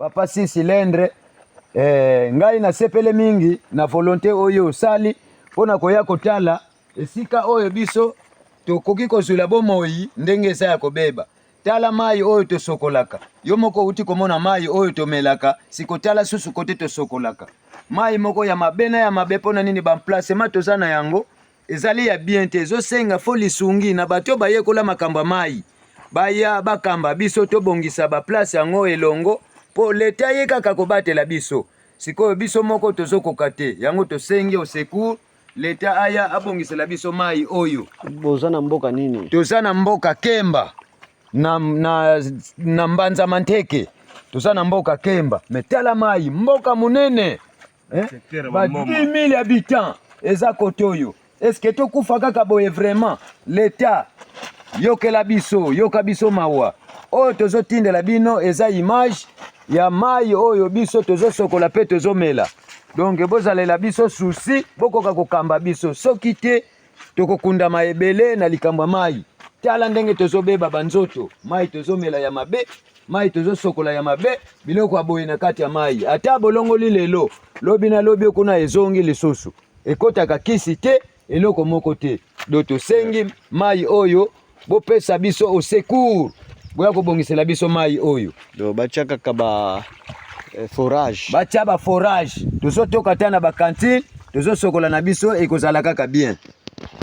papa 6 cylindre ngai na sepele mingi na volonté oyo osali pona koya kotala esika oyo biso tokoki kozula bomoi ndenge eza ya kobeba. Tala mai oyo tosokolaka. Yo moko uti komona mai oyo tomelaka, sikotala susu kote tosokolaka. Mai moko ya mabena ya mabe pona nini ba placement toza na yango ezali ya bien te. Zo senga foli sungi na bato bayekola makamba mai. Baya bakamba biso to bongisa ba place yango elongo po leta ye kaka kobatela biso. Sikoyo biso moko tozokoka te. Yango tosengi au secours leta aya abongisela biso mai oyo. Boza na mboka nini? Toza na mboka Kemba. Na Mbanza Manteke. Toza na mboka Kemba. Metala mai mboka munene. Ba 10,000 habitants eza kotoyo. Est-ce que tokufa kaka boye vraiment l'État yokela biso, yoka biso mawa. Oyo tozo tindela bino eza image ya mai oyo biso tozo sokola pe tozo mela. Donc bozalela biso souci bokoka kokamba biso soki te tokokunda maebele na likamba mai. Tala ndenge tozo beba banzoto, mai tozo mela ya mabe, mai tozo sokola ya mabe, biloko aboye na kati ya mai. Ata bolongo lilelo, lobi na lobi kuna ezongi lisusu. Ekotaka kisi te, eloko moko te. Doto sengi mai oyo, bopesa biso au secours. Boya kobongisela biso mai oyo. Do bachaka kaba forage. Bacha ba forage. Tozo toka tana ba cantine, tozo sokola na biso ekozala kaka bien.